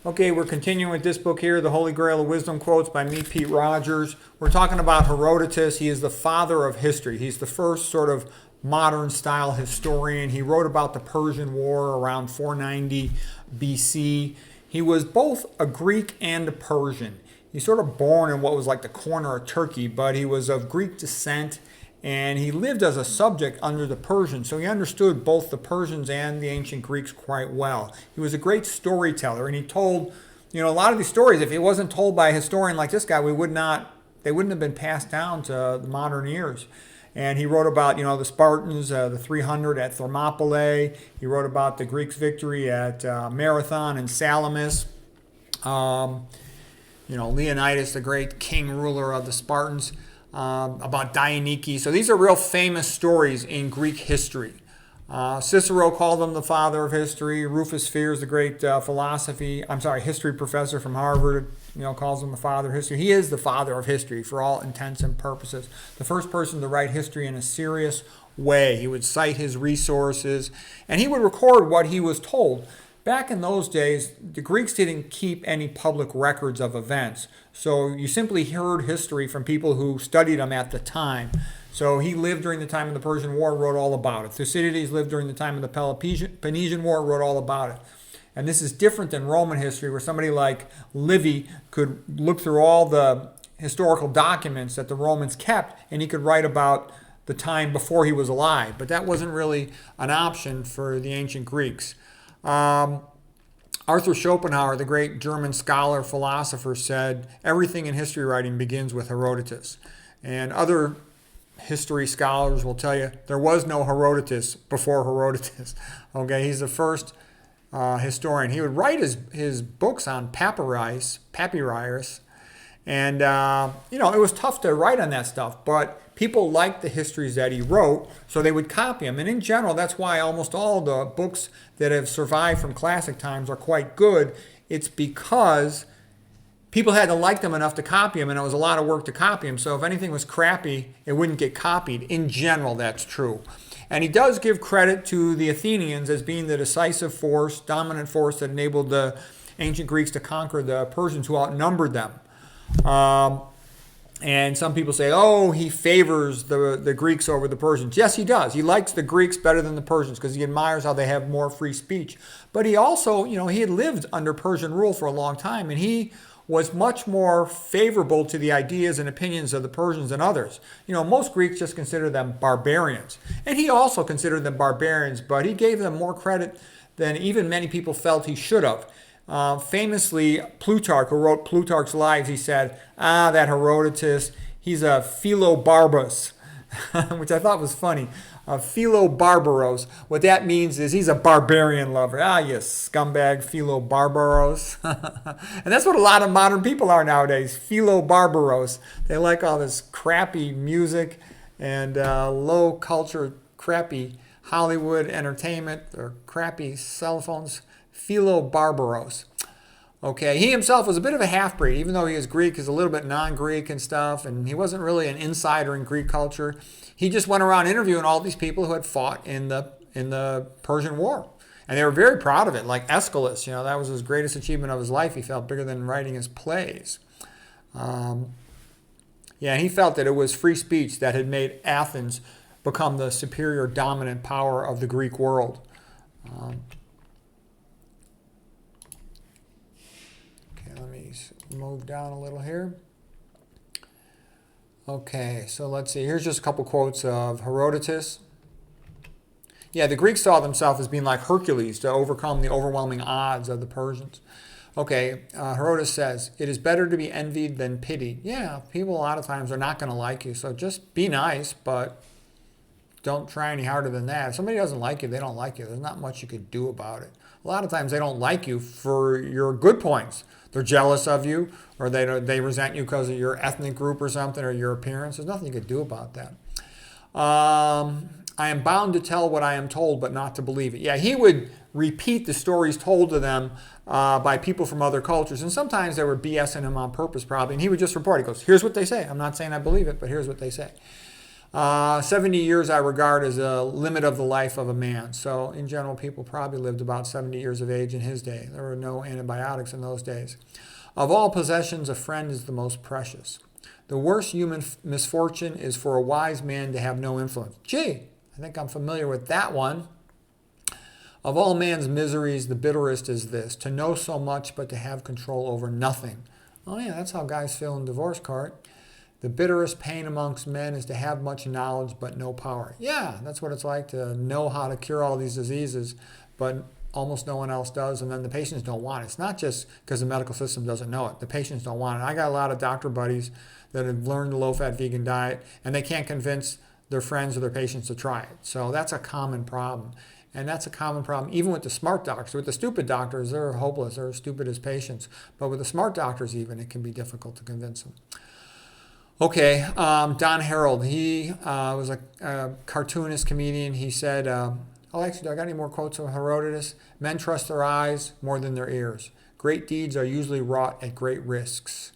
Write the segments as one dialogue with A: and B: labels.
A: Okay, we're continuing with this book here, The Holy Grail of Wisdom Quotes by me, Pete Rogers. We're talking about Herodotus. He is the father of history. He's the first sort of modern style historian. He wrote about the Persian War around 490 BC. He was both a Greek and a Persian. He's sort of born in what was like the corner of Turkey, but he was of Greek descent, and he lived as a subject under the Persians, so he understood both the Persians and the ancient Greeks quite well. He was a great storyteller, and he told, a lot of these stories, if he wasn't told by a historian like this guy, they wouldn't have been passed down to the modern ears. And he wrote about, the Spartans, the 300 at Thermopylae. He wrote about the Greeks' victory at Marathon and Salamis. Leonidas, the great king ruler of the Spartans. About Dionysus. So these are real famous stories in Greek history. Cicero called him the father of history. Rufus Fears, the great history professor from Harvard, calls him the father of history. He is the father of history for all intents and purposes. The first person to write history in a serious way. He would cite his resources, and he would record what he was told. Back in those days, the Greeks didn't keep any public records of events. So you simply heard history from people who studied them at the time. So he lived during the time of the Persian War, wrote all about it. Thucydides lived during the time of the Peloponnesian War, wrote all about it. And this is different than Roman history, where somebody like Livy could look through all the historical documents that the Romans kept, and he could write about the time before he was alive. But that wasn't really an option for the ancient Greeks. Arthur Schopenhauer, the great German scholar, philosopher, said everything in history writing begins with Herodotus. And other history scholars will tell you there was no Herodotus before Herodotus. Okay, he's the first historian. He would write his books on papyrus, and it was tough to write on that stuff, but people liked the histories that he wrote, so they would copy them. And in general, that's why almost all the books that have survived from classic times are quite good. It's because people had to like them enough to copy them, and it was a lot of work to copy them. So if anything was crappy, it wouldn't get copied. In general, that's true. And he does give credit to the Athenians as being the decisive force, dominant force that enabled the ancient Greeks to conquer the Persians, who outnumbered them. And some people say, he favors the Greeks over the Persians. Yes, he does. He likes the Greeks better than the Persians because he admires how they have more free speech. But he also, he had lived under Persian rule for a long time, and he was much more favorable to the ideas and opinions of the Persians than others. Most Greeks just consider them barbarians. And he also considered them barbarians, but he gave them more credit than even many people felt he should have. Famously, Plutarch, who wrote Plutarch's Lives, he said, that Herodotus, he's a Philobarbarus, which I thought was funny. Philobarbaros. What that means is he's a barbarian lover. You scumbag, Philobarbaros. And that's what a lot of modern people are nowadays, Philobarbaros. They like all this crappy music and low culture, crappy Hollywood entertainment, or crappy cell phones. Philobarbaros. Okay, he himself was a bit of a half-breed, even though he is Greek, he's a little bit non-Greek and stuff, and he wasn't really an insider in Greek culture. He just went around interviewing all these people who had fought in the Persian War. And they were very proud of it, like Aeschylus, that was his greatest achievement of his life. He felt bigger than writing his plays. He felt that it was free speech that had made Athens become the superior dominant power of the Greek world. Let me move down a little here. Okay, so let's see. Here's just a couple quotes of Herodotus. The Greeks saw themselves as being like Hercules to overcome the overwhelming odds of the Persians. Okay, Herodotus says, it is better to be envied than pitied. Yeah, people a lot of times are not going to like you, so just be nice, but don't try any harder than that. If somebody doesn't like you, they don't like you. There's not much you could do about it. A lot of times they don't like you for your good points. They're jealous of you, or they resent you because of your ethnic group or something, or your appearance. There's nothing you could do about that. I am bound to tell what I am told, but not to believe it. Yeah, he would repeat the stories told to them by people from other cultures. And sometimes they were BSing him on purpose, probably. And he would just report. He goes, here's what they say. I'm not saying I believe it, but here's what they say. 70 years I regard as a limit of the life of a man. So in general, people probably lived about 70 years of age in his day. There were no antibiotics in those days. Of all possessions, a friend is the most precious. The worst human misfortune is for a wise man to have no influence. Gee, I think I'm familiar with that one. Of all man's miseries, the bitterest is this, to know so much but to have control over nothing. Oh yeah, that's how guys feel in divorce court. The bitterest pain amongst men is to have much knowledge but no power. Yeah, that's what it's like to know how to cure all these diseases, but almost no one else does, and then the patients don't want it. It's not just because the medical system doesn't know it. The patients don't want it. I got a lot of doctor buddies that have learned the low-fat vegan diet, and they can't convince their friends or their patients to try it. So that's a common problem. And that's a common problem even with the smart doctors. With the stupid doctors, they're hopeless. They're as stupid as patients. But with the smart doctors even, it can be difficult to convince them. Okay, Don Herold, he was a cartoonist, comedian. He said, actually, do I got any more quotes from Herodotus? Men trust their eyes more than their ears. Great deeds are usually wrought at great risks.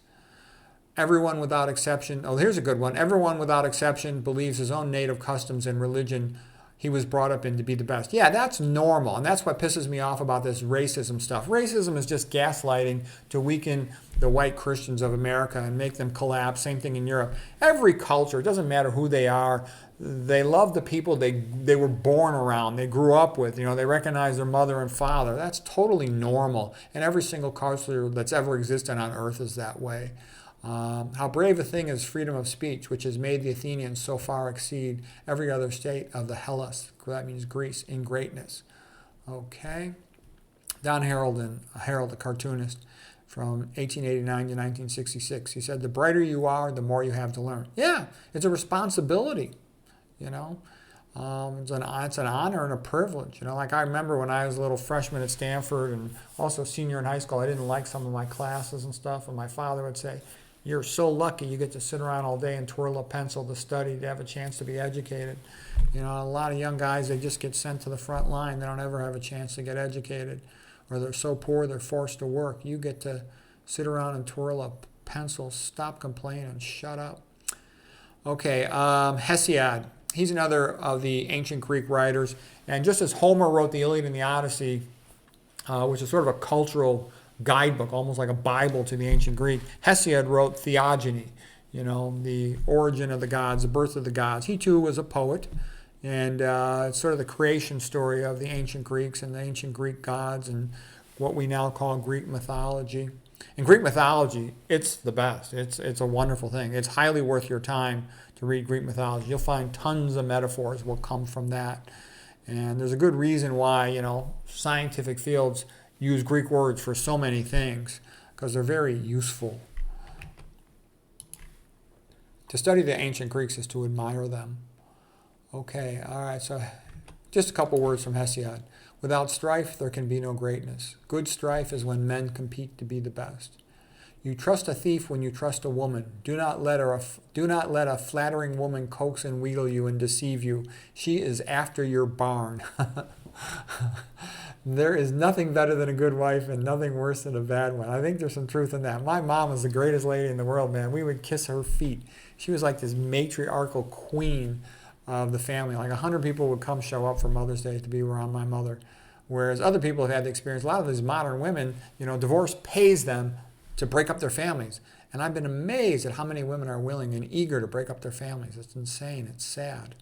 A: Everyone without exception, here's a good one. Everyone without exception believes his own native customs and religion he was brought up in to be the best. Yeah, that's normal, and that's what pisses me off about this racism stuff. Racism is just gaslighting to weaken the white Christians of America and make them collapse. Same thing in Europe. Every culture, it doesn't matter who they are, they love the people they were born around, they grew up with. They recognize their mother and father. That's totally normal, and every single culture that's ever existed on earth is that way. How brave a thing is freedom of speech, which has made the Athenians so far exceed every other state of the Hellas, that means Greece, in greatness. Okay. Don Herold, a cartoonist from 1889 to 1966, he said, the brighter you are, the more you have to learn. Yeah, it's a responsibility, It's an honor and a privilege. Like I remember when I was a little freshman at Stanford and also senior in high school, I didn't like some of my classes and stuff, and my father would say, you're so lucky you get to sit around all day and twirl a pencil to study, to have a chance to be educated. A lot of young guys, they just get sent to the front line. They don't ever have a chance to get educated, or they're so poor they're forced to work. You get to sit around and twirl a pencil. Stop complaining. Shut up. Okay, Hesiod. He's another of the ancient Greek writers. And just as Homer wrote the Iliad and the Odyssey, which is sort of a cultural guidebook, almost like a Bible to the ancient Greek, Hesiod wrote Theogony, the origin of the gods, the birth of the gods. He too was a poet, and it's sort of the creation story of the ancient Greeks and the ancient Greek gods and what we now call Greek mythology. In Greek mythology, it's the best. It's a wonderful thing. It's highly worth your time to read Greek mythology. You'll find tons of metaphors will come from that. And there's a good reason why, scientific fields use Greek words for so many things, because they're very useful. To study the ancient Greeks is to admire them. Okay, all right, so just a couple words from Hesiod. Without strife, there can be no greatness. Good strife is when men compete to be the best. You trust a thief when you trust a woman. Do not let a flattering woman coax and wheedle you and deceive you. She is after your barn. There is nothing better than a good wife and nothing worse than a bad one. I think there's some truth in that. My mom was the greatest lady in the world, man. We would kiss her feet. She was like this matriarchal queen of the family. Like 100 people would come show up for Mother's Day to be around my mother. Whereas other people have had the experience, a lot of these modern women, divorce pays them to break up their families. And I've been amazed at how many women are willing and eager to break up their families. It's insane. It's sad.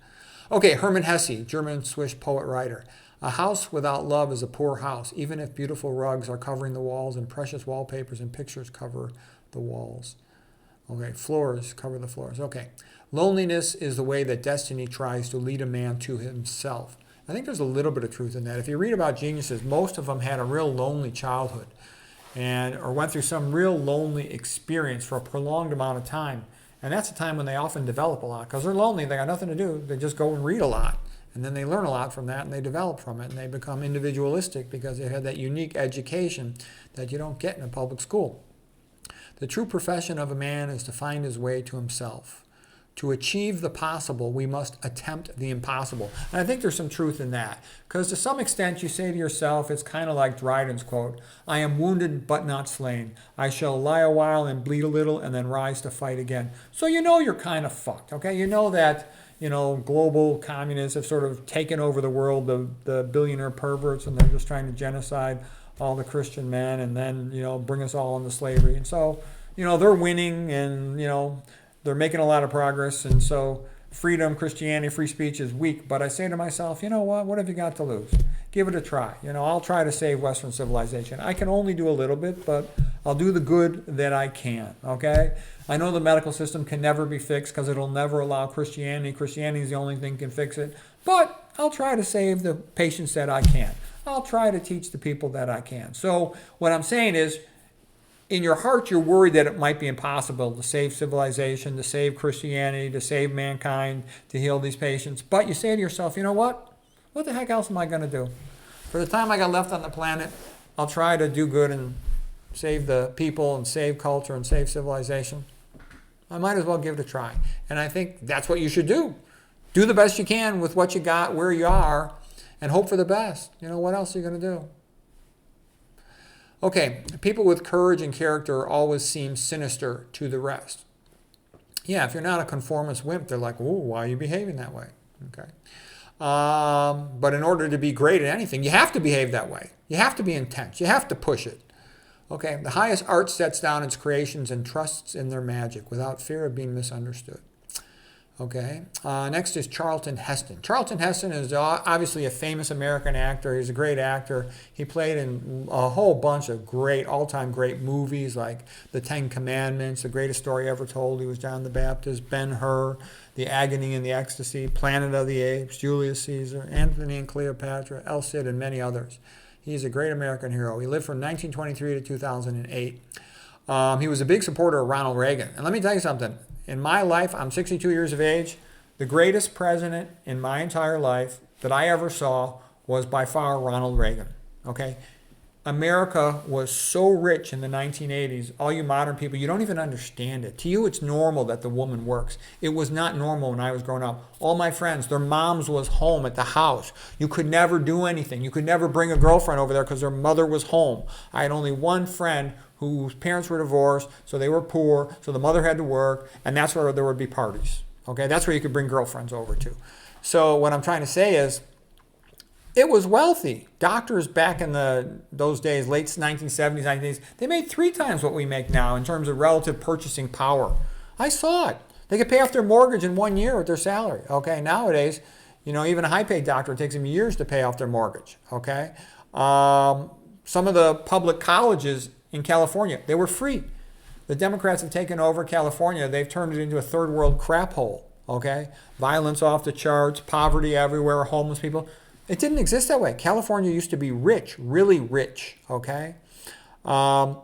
A: Okay, Hermann Hesse, German-Swiss poet-writer. A house without love is a poor house, even if beautiful rugs are covering the walls and precious wallpapers and pictures cover the walls. Okay, floors cover the floors. Okay, loneliness is the way that destiny tries to lead a man to himself. I think there's a little bit of truth in that. If you read about geniuses, most of them had a real lonely childhood or went through some real lonely experience for a prolonged amount of time. And that's a time when they often develop a lot because they're lonely. They got nothing to do. They just go and read a lot. And then they learn a lot from that and they develop from it. And they become individualistic because they have that unique education that you don't get in a public school. The true profession of a man is to find his way to himself. To achieve the possible, we must attempt the impossible. And I think there's some truth in that. Because to some extent, you say to yourself, it's kind of like Dryden's quote, I am wounded but not slain. I shall lie a while and bleed a little and then rise to fight again. So you know you're kind of fucked, okay? You know that global communists have sort of taken over the world, the billionaire perverts, and they're just trying to genocide all the Christian men and then, bring us all into slavery. And so, they're winning and, they're making a lot of progress. And so freedom, Christianity, free speech is weak. But I say to myself, you know what have you got to lose? Give it a try. I'll try to save Western civilization. I can only do a little bit, but I'll do the good that I can, okay? I know the medical system can never be fixed because it'll never allow Christianity. Christianity is the only thing that can fix it. But I'll try to save the patients that I can. I'll try to teach the people that I can. So what I'm saying is, in your heart, you're worried that it might be impossible to save civilization, to save Christianity, to save mankind, to heal these patients. But you say to yourself, you know what? What the heck else am I going to do? For the time I got left on the planet, I'll try to do good and save the people and save culture and save civilization. I might as well give it a try. And I think that's what you should do. Do the best you can with what you got, where you are, and hope for the best. What else are you going to do? Okay, people with courage and character always seem sinister to the rest. Yeah, if you're not a conformist wimp, they're like, ooh, why are you behaving that way? Okay. But in order to be great at anything, you have to behave that way. You have to be intense. You have to push it. Okay, the highest art sets down its creations and trusts in their magic without fear of being misunderstood. Okay, next is Charlton Heston. Charlton Heston is obviously a famous American actor. He's a great actor. He played in a whole bunch of great, all-time great movies like The Ten Commandments, The Greatest Story Ever Told. He was John the Baptist, Ben-Hur, The Agony and the Ecstasy, Planet of the Apes, Julius Caesar, Antony and Cleopatra, El Cid, and many others. He's a great American hero. He lived from 1923 to 2008. He was a big supporter of Ronald Reagan. And let me tell you something. In my life, I'm 62 years of age. The greatest president in my entire life that I ever saw was by far Ronald Reagan. Okay? America was so rich in the 1980s. All you modern people, you don't even understand it. To you, it's normal that the woman works. It was not normal when I was growing up. All my friends, their moms was home at the house. You could never do anything. You could never bring a girlfriend over there because their mother was home. I had only one friend whose parents were divorced, so they were poor, so the mother had to work, and that's where there would be parties. Okay, that's where you could bring girlfriends over to. So what I'm trying to say is, it was wealthy. Doctors back in those days, late 1970s, 1980s, they made 3 times what we make now in terms of relative purchasing power. I saw it. They could pay off their mortgage in 1 year with their salary. Okay, nowadays, even a high-paid doctor, it takes them years to pay off their mortgage. Okay, some of the public colleges in California, they were free. The Democrats have taken over California. They've turned it into a third world crap hole. Okay, violence off the charts, poverty everywhere, homeless people. It didn't exist that way. California used to be rich, really rich, okay? When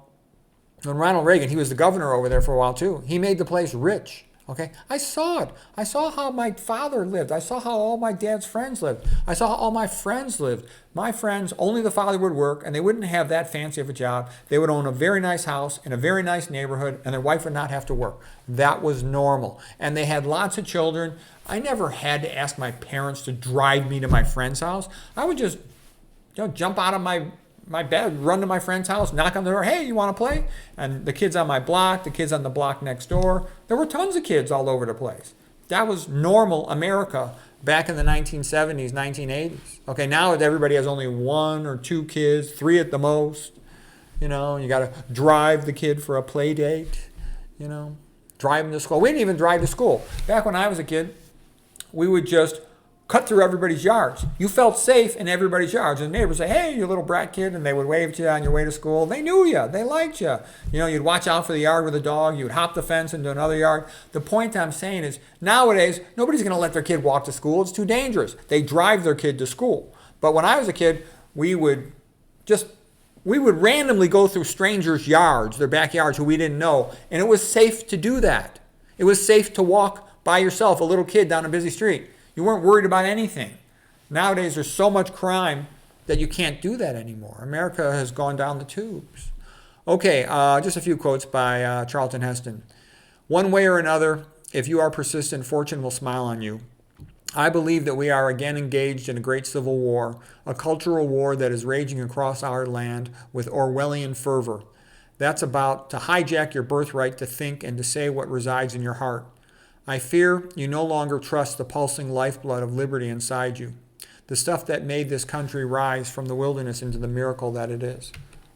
A: Ronald Reagan, he was the governor over there for a while too. He made the place rich, okay? I saw it. I saw how my father lived. I saw how all my dad's friends lived. I saw how all my friends lived. My friends, only the father would work, and they wouldn't have that fancy of a job. They would own a very nice house in a very nice neighborhood, and their wife would not have to work. That was normal. And they had lots of children. I never had to ask my parents to drive me to my friend's house. I would just jump out of my bed, run to my friend's house, knock on the door, hey, you want to play? And the kids on my block, the kids on the block next door, there were tons of kids all over the place. That was normal America back in the 1970s, 1980s. Okay, now everybody has only 1 or 2 kids, 3 at the most. You got to drive the kid for a play date, drive him to school. We didn't even drive to school. Back when I was a kid, we would just cut through everybody's yards. You felt safe in everybody's yards. And the neighbors say, hey, you little brat kid, and they would wave to you on your way to school. They knew you. They liked you. You'd watch out for the yard with a dog. You'd hop the fence into another yard. The point I'm saying is, nowadays, nobody's going to let their kid walk to school. It's too dangerous. They drive their kid to school. But when I was a kid, we would randomly go through strangers' yards, their backyards, who we didn't know. And it was safe to do that. It was safe to walk by yourself, a little kid down a busy street. You weren't worried about anything. Nowadays, there's so much crime that you can't do that anymore. America has gone down the tubes. Okay, just a few quotes by Charlton Heston. One way or another, if you are persistent, fortune will smile on you. I believe that we are again engaged in a great civil war, a cultural war that is raging across our land with Orwellian fervor. That's about to hijack your birthright to think and to say what resides in your heart. I fear you no longer trust the pulsing lifeblood of liberty inside you, the stuff that made this country rise from the wilderness into the miracle that it is.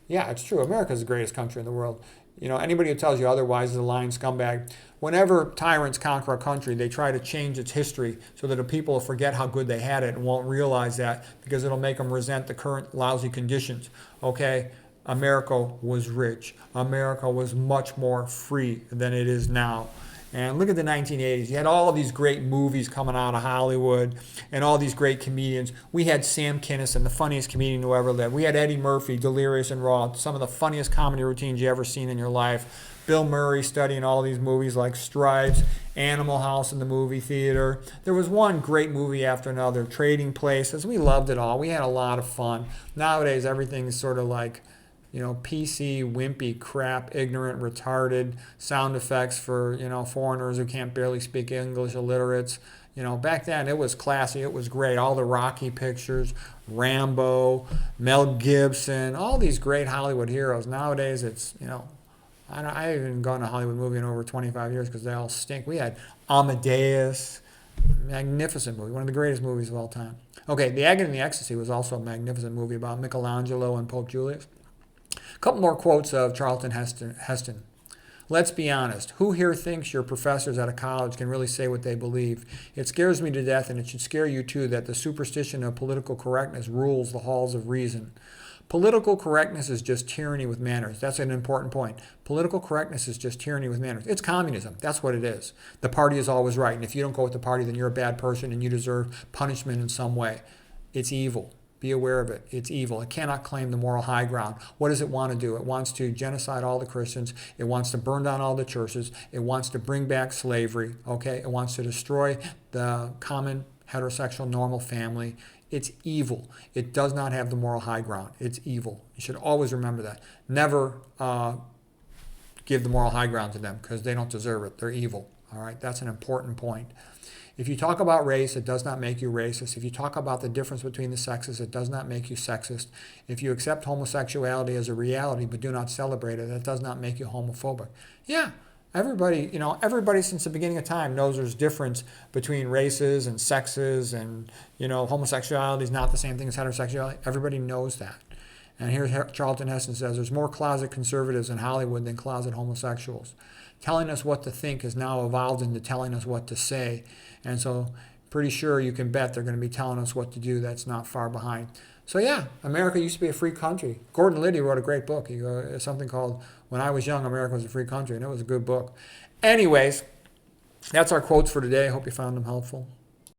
A: Yeah, it's true. America is the greatest country in the world. Anybody who tells you otherwise is a lying scumbag. Whenever tyrants conquer a country, they try to change its history so that the people will forget how good they had it and won't realize that because it'll make them resent the current lousy conditions. Okay? America was rich. America was much more free than it is now. And look at the 1980s. You had all of these great movies coming out of Hollywood and all these great comedians. We had Sam Kinison, the funniest comedian who ever lived. We had Eddie Murphy, Delirious and Raw, some of the funniest comedy routines you ever seen in your life. Bill Murray studying all these movies like Stripes, Animal House in the movie theater. There was one great movie after another, Trading Places. We loved it all. We had a lot of fun. Nowadays, everything is sort of like PC, wimpy crap, ignorant, retarded, sound effects for, foreigners who can't barely speak English, illiterates. Back then it was classy, it was great. All the Rocky pictures, Rambo, Mel Gibson, all these great Hollywood heroes. Nowadays it's, I haven't gone to a Hollywood movie in over 25 years because they all stink. We had Amadeus, magnificent movie, one of the greatest movies of all time. Okay, The Agony and the Ecstasy was also a magnificent movie about Michelangelo and Pope Julius. A couple more quotes of Charlton Heston. Let's be honest. Who here thinks your professors at a college can really say what they believe? It scares me to death, and it should scare you too, that the superstition of political correctness rules the halls of reason. Political correctness is just tyranny with manners. That's an important point. Political correctness is just tyranny with manners. It's communism. That's what it is. The party is always right, and if you don't go with the party, then you're a bad person and you deserve punishment in some way. It's evil. Be aware of it. It's evil. It cannot claim the moral high ground. What does it want to do? It wants to genocide all the Christians. It wants to burn down all the churches. It wants to bring back slavery. Okay? It wants to destroy the common heterosexual normal family. It's evil. It does not have the moral high ground. It's evil. You should always remember that. Never give the moral high ground to them because they don't deserve it. They're evil. All right? That's an important point. If you talk about race, it does not make you racist. If you talk about the difference between the sexes, it does not make you sexist. If you accept homosexuality as a reality but do not celebrate it, that does not make you homophobic. Yeah, everybody since the beginning of time knows there's difference between races and sexes and, homosexuality is not the same thing as heterosexuality. Everybody knows that. And here Charlton Heston says there's more closet conservatives in Hollywood than closet homosexuals. Telling us what to think has now evolved into telling us what to say. And so pretty sure you can bet they're going to be telling us what to do. That's not far behind. So yeah, America used to be a free country. Gordon Liddy wrote a great book. He wrote something called When I Was Young, America Was a Free Country. And it was a good book. Anyways, that's our quotes for today. I hope you found them helpful.